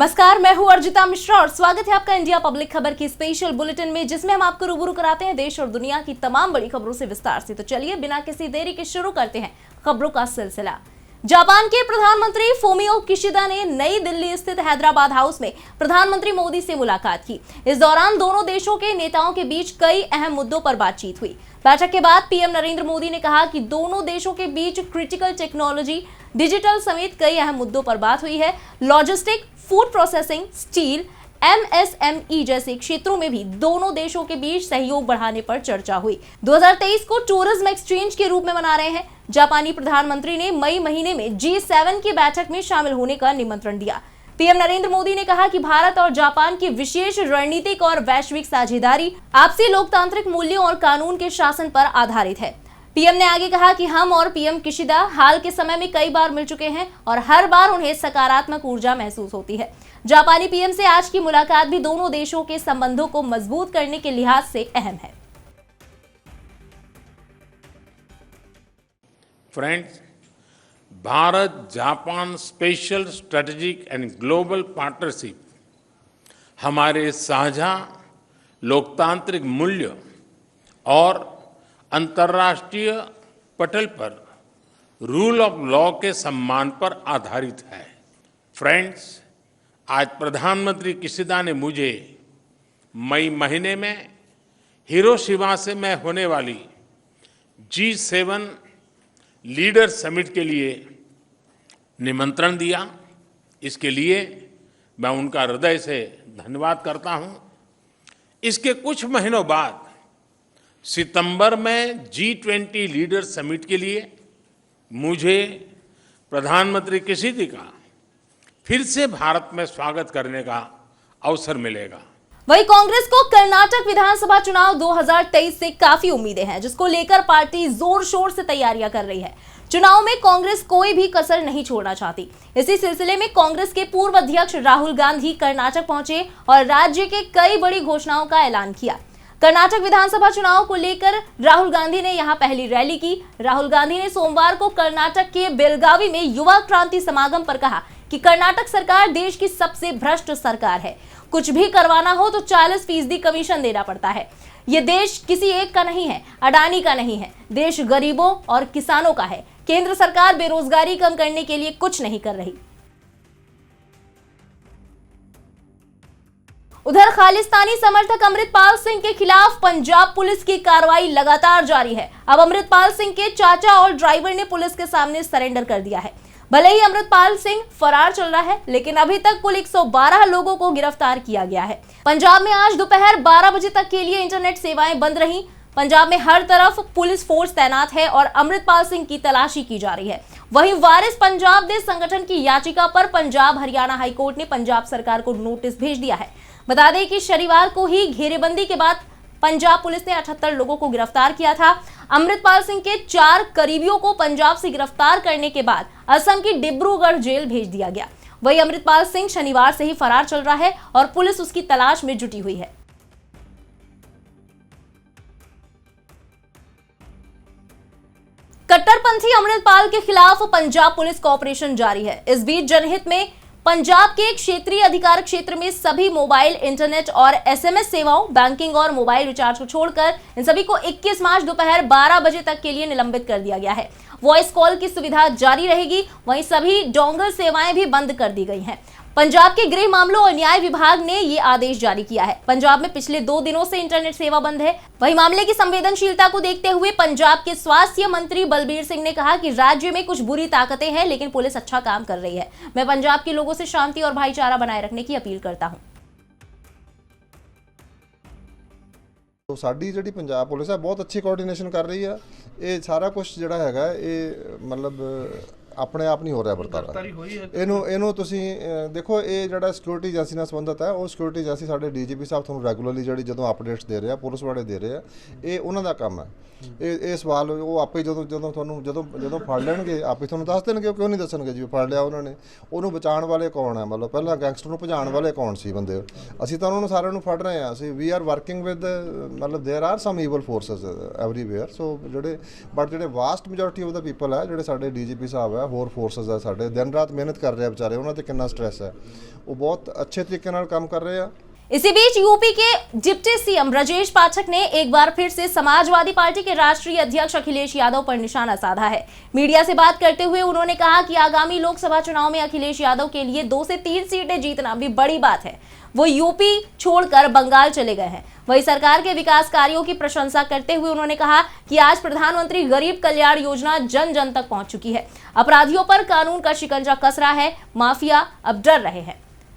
नमस्कार, मैं हूं अर्जिता मिश्रा और स्वागत है आपका इंडिया पब्लिक खबर की स्पेशल बुलेटिन में, जिसमें हम आपको रूबरू कराते हैं देश और दुनिया की तमाम बड़ी खबरों से विस्तार से। तो चलिए बिना किसी देरी के शुरू करते हैं खबरों का सिलसिला। जापान के प्रधानमंत्री फूमियो किशिदा ने नई दिल्ली स्थित हैदराबाद हाउस में प्रधानमंत्री मोदी से मुलाकात की। इस दौरान दोनों देशों के नेताओं के बीच कई अहम मुद्दों पर बातचीत हुई। बैठक के बाद पीएम नरेंद्र मोदी ने कहा कि दोनों देशों के बीच क्रिटिकल टेक्नोलॉजी, डिजिटल समेत कई अहम मुद्दों पर बात हुई है। Logistic, food processing, steel, MSME जैसे क्षेत्रों में भी दोनों देशों के बीच सहयोग बढ़ाने पर चर्चा हुई। 2023 को टूरिज्म एक्सचेंज के रूप में मना रहे हैं। जापानी प्रधानमंत्री ने मई महीने में G7 की बैठक में शामिल होने का निमंत्रण दिया। पीएम नरेंद्र मोदी ने कहा कि भारत और जापान की विशेष रणनीतिक और वैश्विक साझेदारी आपसी लोकतांत्रिक मूल्यों और कानून के शासन पर आधारित है। पीएम ने आगे कहा कि हम और पीएम किशिदा हाल के समय में कई बार मिल चुके हैं और हर बार उन्हें सकारात्मक ऊर्जा महसूस होती है। जापानी पीएम से आज की मुलाकात भी दोनों देशों के संबंधों को मजबूत करने के लिहाज से अहम है। Friends, Bharat Japan special strategic and global partnership हमारे साझा लोकतांत्रिक मूल्य और अंतर्राष्ट्रीय पटल पर रूल ऑफ लॉ के सम्मान पर आधारित है। फ्रेंड्स, आज प्रधानमंत्री किशिदा ने मुझे मई महीने में हिरोशिमा से मैं होने वाली G7 लीडर समिट के लिए निमंत्रण दिया। इसके लिए मैं उनका हृदय से धन्यवाद करता हूं। इसके कुछ महीनों बाद सितंबर में G20 लीडर समिट के लिए मुझे प्रधानमंत्री किशिदा का फिर से भारत में स्वागत करने का अवसर मिलेगा। वहीं कांग्रेस को कर्नाटक विधानसभा चुनाव 2023 से काफी उम्मीदें हैं, जिसको लेकर पार्टी जोर शोर से तैयारियां कर रही है। चुनाव में कांग्रेस कोई भी कसर नहीं छोड़ना चाहती। इसी सिलसिले में कांग्रेस के पूर्व अध्यक्ष राहुल गांधी कर्नाटक पहुंचे और राज्य के कई बड़ी घोषणाओं का ऐलान किया। कर्नाटक विधानसभा चुनाव को लेकर राहुल गांधी ने यहां पहली रैली की। राहुल गांधी ने सोमवार को कर्नाटक के बेलगावी में युवा क्रांति समागम पर कहा कि कर्नाटक सरकार देश की सबसे भ्रष्ट सरकार है। कुछ भी करवाना हो तो 40% कमीशन देना पड़ता है। ये देश किसी एक का नहीं है, अडानी का नहीं है, देश गरीबों और किसानों का है। केंद्र सरकार बेरोजगारी कम करने के लिए कुछ नहीं कर रही। उधर खालिस्तानी समर्थक अमृतपाल सिंह के खिलाफ पंजाब पुलिस की कार्रवाई लगातार जारी है। अब अमृतपाल सिंह के चाचा और ड्राइवर ने पुलिस के सामने सरेंडर कर दिया है। भले ही अमृतपाल सिंह फरार चल रहा है, लेकिन अभी तक कुल 112 लोगों को गिरफ्तार किया गया है। पंजाब में आज दोपहर 12 बजे तक के लिए इंटरनेट सेवाएं बंद रहीं। पंजाब में हर तरफ पुलिस फोर्स तैनात है और अमृतपाल सिंह की तलाशी की जा रही है। वहीं वारिस पंजाब देश संगठन की याचिका पर पंजाब हरियाणा हाईकोर्ट ने पंजाब सरकार को नोटिस भेज दिया है। बता दें कि शनिवार को ही घेरेबंदी के बाद पंजाब पुलिस ने 78 लोगों को गिरफ्तार किया था। अमृतपाल सिंह के 4 करीबियों को पंजाब से गिरफ्तार करने के बाद असम की डिब्रूगढ़ जेल भेज दिया गया। वहीं अमृतपाल सिंह शनिवार से ही फरार चल रहा है और पुलिस उसकी तलाश में जुटी हुई है। कट्टरपंथी अमृतपाल के खिलाफ पंजाब पुलिस का ऑपरेशन जारी है। इस बीच जनहित में पंजाब के क्षेत्रीय अधिकार क्षेत्र में सभी मोबाइल, इंटरनेट और एसएमएस सेवाओं, बैंकिंग और मोबाइल रिचार्ज को छोड़कर इन सभी को 21 मार्च दोपहर 12 बजे तक के लिए निलंबित कर दिया गया है। वॉइस कॉल की सुविधा जारी रहेगी। वहीं सभी डोंगल सेवाएं भी बंद कर दी गई हैं। पंजाब के गृह मामलों और न्याय विभाग ने ये आदेश जारी किया है। पंजाब में पिछले 2 दिनों से इंटरनेट सेवा बंद है। वहीं मामले की संवेदनशीलता को देखते हुए पंजाब के स्वास्थ्य मंत्री बलबीर सिंह ने कहा कि राज्य में कुछ बुरी ताकतें हैं, लेकिन पुलिस अच्छा काम कर रही है। मैं पंजाब के लोगों से शांति और भाईचारा बनाए रखने की अपील करता हूं। तो साडी जिहड़ी पंजाब पुलिस है बहुत अच्छी कोऑर्डिनेशन कर रही है। ये सारा कुछ जिहड़ा हैगा ये मतलब अपने आप नहीं हो रहा बरतारा। इनू तुसीं देखो, ये जिहड़ा सिक्योरिटी एजेंसी नाल संबंधित है, वो सिक्योरिटी एजेंसी साडे डीजीपी साहब तुहानूं रैगूलरली जिहड़ी जदों अपडेट्स दे रहे हैं, पुलिस वाले दे रहे हैं, ये उन्हां दा काम है। ये सवाल वो आपे ਜਦੋਂ ਫੜ ਲੈਣਗੇ ਆਪੇ ਤੁਹਾਨੂੰ ਦੱਸ ਦੇਣਗੇ। ਕਿਉਂ ਨਹੀਂ ਦੱਸਣਗੇ ਜੀ? ਫੜ ਲਿਆ ਉਹਨਾਂ ਨੇ, ਉਹਨੂੰ ਬਚਾਉਣ ਵਾਲੇ ਕੌਣ ਹੈ? ਮਤਲਬ ਪਹਿਲਾਂ ਗੈਂਗਸਟਰ ਨੂੰ ਭਜਾਉਣ ਵਾਲੇ ਕੌਣ ਸੀ ਬੰਦੇ? ਅਸੀਂ ਤਾਂ ਉਹਨਾਂ ਨੂੰ ਸਾਰਿਆਂ ਨੂੰ ਫੜ ਰਹੇ ਹਾਂ। ਅਸੀਂ ਵੀ ਆਰ ਵਰਕਿੰਗ ਵਿਦ ਮਤਲਬ there are some evil forces everywhere. सो ਜਿਹੜੇ ਬਟ ਜਿਹੜੇ vast majority of the people ਹੈ, ਜਿਹੜੇ ਸਾਡੇ ਡੀਜੀਪੀ ਸਾਹਿਬ ਹੈ, ਹੋਰ ਫੋਰਸਸ ਆ ਸਾਡੇ ਦਿਨ ਰਾਤ ਮਿਹਨਤ ਕਰ ਰਹੇ ਆ ਵਿਚਾਰੇ, ਉਹਨਾਂ ਤੇ ਕਿੰਨਾ ਸਟ੍ਰੈਸ ਹੈ, ਉਹ ਬਹੁਤ ਅੱਛੇ ਤਰੀਕੇ ਨਾਲ ਕੰਮ ਕਰ ਰਹੇ ਆ। इसी बीच यूपी के डिप्टी सीएम ब्रजेश पाठक ने एक बार फिर से समाजवादी पार्टी के राष्ट्रीय अध्यक्ष अखिलेश यादव पर निशाना साधा है। मीडिया से बात करते हुए उन्होंने कहा कि आगामी लोकसभा चुनाव में अखिलेश यादव के लिए 2 से 3 सीटें जीतना भी बड़ी बात है। वो यूपी छोड़कर बंगाल चले गए हैं। वही सरकार के विकास कार्यों की प्रशंसा करते हुए उन्होंने कहा कि आज प्रधानमंत्री गरीब कल्याण योजना जन जन तक पहुंच चुकी है। अपराधियों पर कानून का शिकंजा कस रहा है, माफिया अब डर रहे हैं।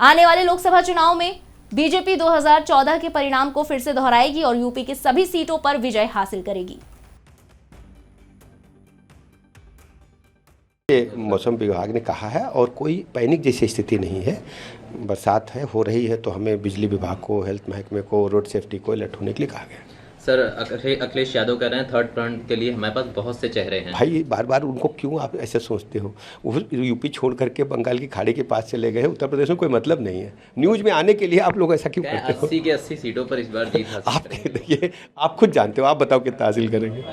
आने वाले लोकसभा चुनाव में बीजेपी 2014 के परिणाम को फिर से दोहराएगी और यूपी की सभी सीटों पर विजय हासिल करेगी। मौसम विभाग ने कहा है और कोई पैनिक जैसी स्थिति नहीं है। बरसात है हो रही है तो हमें बिजली विभाग को, हेल्थ महकमे को, रोड सेफ्टी को अलर्ट होने के लिए कहा गया। सर, अखिलेश यादव कह रहे हैं थर्ड फ्रंट के लिए हमारे पास बहुत से चेहरे हैं। भाई बार बार उनको क्यों आप ऐसे सोचते हो? वो यूपी छोड़ करके बंगाल की खाड़ी के पास चले गए, उत्तर प्रदेश में कोई मतलब नहीं है। न्यूज में आने के लिए आप लोग ऐसा क्यों करते हो? 80 के 80 सीटों पर इस बार जीत हासिल करेंगे। देखिए आप खुद जानते हो, आप बताओ कितना हासिल करेंगे?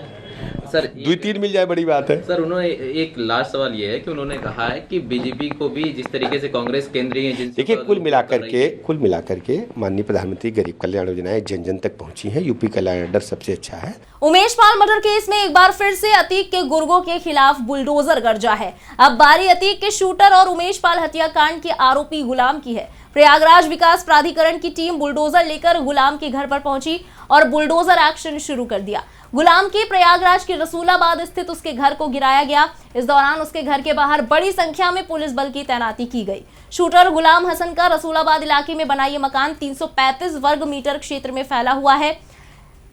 सर 2-3 मिल जाए बड़ी बात है। सर उन्होंने एक लास्ट सवाल ये है कि उन्होंने कहा है कि बीजेपी को भी जिस तरीके से कांग्रेस केंद्रीय देखिए कुल मिलाकर के माननीय प्रधानमंत्री गरीब कल्याण योजनाएं जन जन तक पहुंची हैं। यूपी का लैंडर सबसे अच्छा है। उमेश पाल मर्डर केस में एक बार फिर से अतीक के गुर्गों के खिलाफ बुलडोजर गरजा है। अब बारी अतीक के शूटर और उमेश पाल हत्याकांड के आरोपी गुलाम की है। प्रयागराज विकास प्राधिकरण की टीम बुलडोजर लेकर गुलाम के घर पर पहुंची और बुलडोजर एक्शन शुरू कर दिया। गुलाम की प्रयागराज के रसूलाबाद स्थित उसके घर को गिराया गया। इस दौरान उसके घर के बाहर बड़ी संख्या में पुलिस बल की तैनाती की गई। शूटर गुलाम हसन का रसूलाबाद इलाके में बना ये मकान 335 वर्ग मीटर क्षेत्र में फैला हुआ है,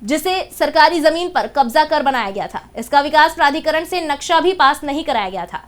जिसे सरकारी जमीन पर कब्जा कर बनाया गया था। इसका विकास प्राधिकरण से नक्शा भी पास नहीं कराया गया था।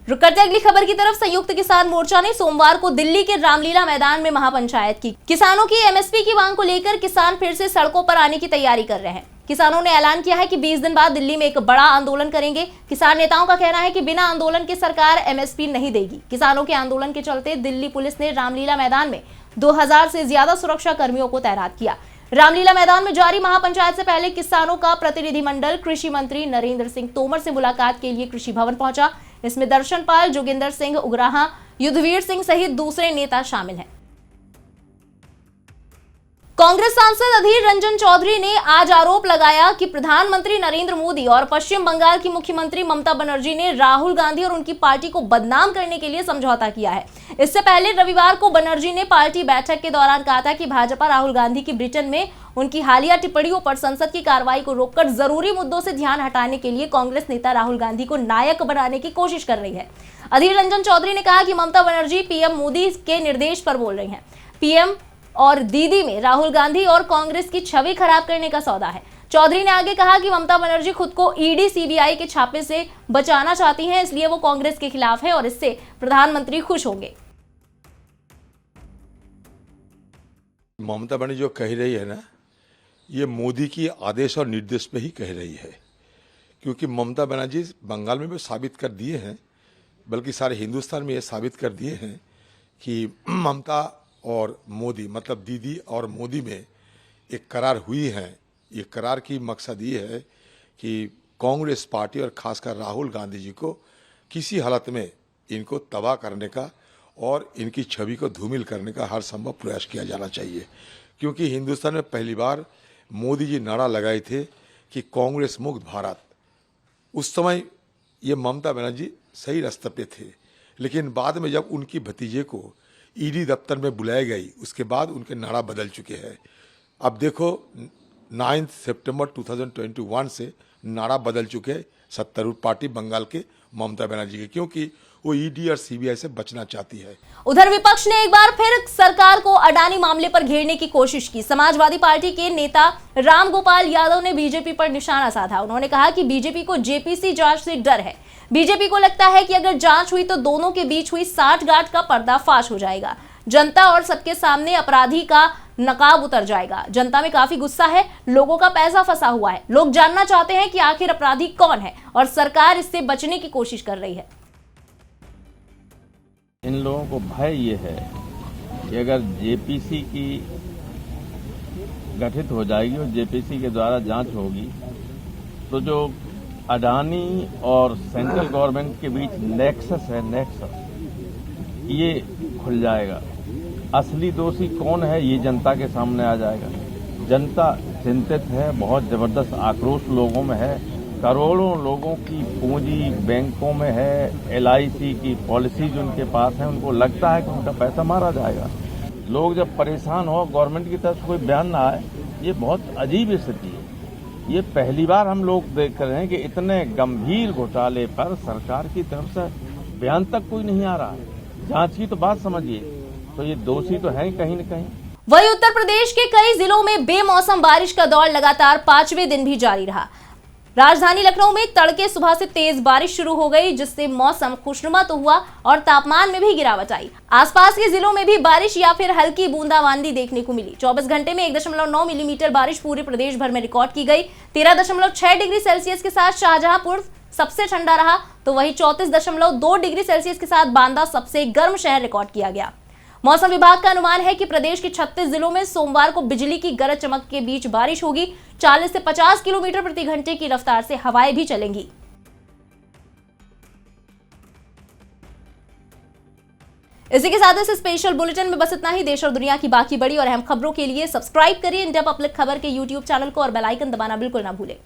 रुक करते अगली खबर की तरफ। संयुक्त किसान मोर्चा ने सोमवार को दिल्ली के रामलीला मैदान में महापंचायत की। किसानों की एमएसपी की मांग को लेकर किसान फिर से सड़कों पर आने की तैयारी कर रहे हैं। किसानों ने ऐलान किया है कि 20 दिन बाद दिल्ली में एक बड़ा आंदोलन करेंगे। किसान नेताओं का कहना है कि बिना आंदोलन के सरकार एमएसपी नहीं देगी। किसानों के आंदोलन के चलते दिल्ली पुलिस ने रामलीला मैदान में 2000 से ज्यादा सुरक्षा कर्मियों को तैनात किया। रामलीला मैदान में जारी महापंचायत से पहले किसानों का प्रतिनिधिमंडल कृषि मंत्री नरेंद्र सिंह तोमर से मुलाकात के लिए कृषि भवन पहुंचा। इसमें दर्शन पाल, जोगिंदर सिंह उग्राहा, युद्धवीर सिंह सहित दूसरे नेता शामिल हैं। कांग्रेस सांसद अधीर रंजन चौधरी ने आज आरोप लगाया कि प्रधानमंत्री नरेंद्र मोदी और पश्चिम बंगाल की मुख्यमंत्री ममता बनर्जी ने राहुल गांधी और उनकी पार्टी को बदनाम करने के लिए समझौता किया है। इससे पहले रविवार को बनर्जी ने पार्टी बैठक के दौरान कहा था कि भाजपा राहुल गांधी की ब्रिटेन में उनकी हालिया टिप्पणियों पर संसद की कार्रवाई को रोककर जरूरी मुद्दों से ध्यान हटाने के लिए कांग्रेस नेता राहुल गांधी को नायक बनाने की कोशिश कर रही है। अधीर रंजन चौधरी ने कहा कि ममता बनर्जी पीएम मोदी के निर्देश पर बोल रही हैं। पीएम और दीदी में राहुल गांधी और कांग्रेस की छवि खराब करने का सौदा है। चौधरी ने आगे कहा कि ममता बनर्जी खुद को ईडी सीबीआई के छापे से बचाना चाहती हैं, इसलिए वो कांग्रेस के खिलाफ है और इससे प्रधानमंत्री खुश होंगे। ममता बनर्जी जो कह रही है ना, ये मोदी की आदेश और निर्देश पे ही कह रही है, क्योंकि ममता बनर्जी बंगाल में भी साबित कर दिए हैं, बल्कि सारे हिंदुस्तान में ये साबित कर दिए हैं कि ममता और मोदी मतलब दीदी और मोदी में एक करार हुई है। ये करार की मकसद ये है कि कांग्रेस पार्टी और खासकर राहुल गांधी जी को किसी हालत में इनको तबाह करने का और इनकी छवि को धूमिल करने का हर संभव प्रयास किया जाना चाहिए। क्योंकि हिंदुस्तान में पहली बार मोदी जी नारा लगाए थे कि कांग्रेस मुक्त भारत। उस समय ये ममता बनर्जी सही रास्ते पे थे, लेकिन बाद में जब उनकी भतीजे को ईडी दफ्तर में बुलाई गई, उसके बाद उनके नारा बदल चुके हैं। अब देखो 9 सितंबर 2021 से नारा बदल चुके हैं सत्तारूढ़ पार्टी बंगाल के ममता बनर्जी के, क्योंकि वो ईडी और सीबीआई से बचना चाहती है। उधर विपक्ष ने एक बार फिर सरकार को अडानी मामले पर घेरने की कोशिश की। समाजवादी पार्टी के नेता रामगोपाल यादव ने बीजेपी पर निशाना साधा। उन्होंने कहा कि बीजेपी को जेपीसी जांच से डर है। बीजेपी को लगता है कि अगर जांच हुई तो दोनों के बीच हुई साठगांठ का पर्दाफाश हो जाएगा। जनता और सबके सामने अपराधी का नकाब उतर जाएगा। जनता में काफी गुस्सा है, लोगों का पैसा फंसा हुआ है, लोग जानना चाहते हैं कि आखिर अपराधी कौन है और सरकार इससे बचने की कोशिश कर रही है। इन लोगों को भय ये है कि अगर जेपीसी की गठित हो जाएगी और जेपीसी के द्वारा जांच होगी तो जो अडानी और सेंट्रल गवर्नमेंट के बीच नेक्सस है, ये खुल जाएगा। असली दोषी कौन है ये जनता के सामने आ जाएगा। जनता चिंतित है, बहुत जबरदस्त आक्रोश लोगों में है। करोड़ों लोगों की पूंजी बैंकों में है, LIC की पॉलिसीज उनके पास है, उनको लगता है कि उनका पैसा मारा जाएगा। लोग जब परेशान हो, गवर्नमेंट की तरफ से कोई बयान ना आए, ये बहुत अजीब स्थिति है। ये पहली बार हम लोग देख रहे हैं कि इतने गंभीर घोटाले पर सरकार की तरफ से बयान तक कोई नहीं आ रहा है। जांच की तो बात समझिए, तो ये दोषी तो है कहीं न कहीं। वहीं उत्तर प्रदेश के कई जिलों में बेमौसम बारिश का दौर लगातार 5वें दिन भी जारी रहा। राजधानी लखनऊ में तड़के सुबह से तेज बारिश शुरू हो गई, जिससे मौसम खुशनुमा तो हुआ और तापमान में भी गिरावट आई। आसपास के जिलों में भी बारिश या फिर हल्की बूंदाबांदी देखने को मिली। 24 घंटे में 1.9 मिलीमीटर बारिश पूरे प्रदेश भर में रिकॉर्ड की गई। 13.6 डिग्री सेल्सियस के साथ शाहजहांपुर सबसे ठंडा रहा, तो वहीं 34.2 डिग्री सेल्सियस के साथ बांदा सबसे गर्म शहर रिकॉर्ड किया गया। मौसम विभाग का अनुमान है कि प्रदेश के 36 जिलों में सोमवार को बिजली की गरज चमक के बीच बारिश होगी। 40 से 50 किलोमीटर प्रति घंटे की रफ्तार से हवाएं भी चलेंगी। इसी के साथ इस स्पेशल बुलेटिन में बस इतना ही। देश और दुनिया की बाकी बड़ी और अहम खबरों के लिए सब्सक्राइब करिए इंडिया पब्लिक खबर के YouTube चैनल को और बेल आइकन दबाना बिल्कुल ना भूलें।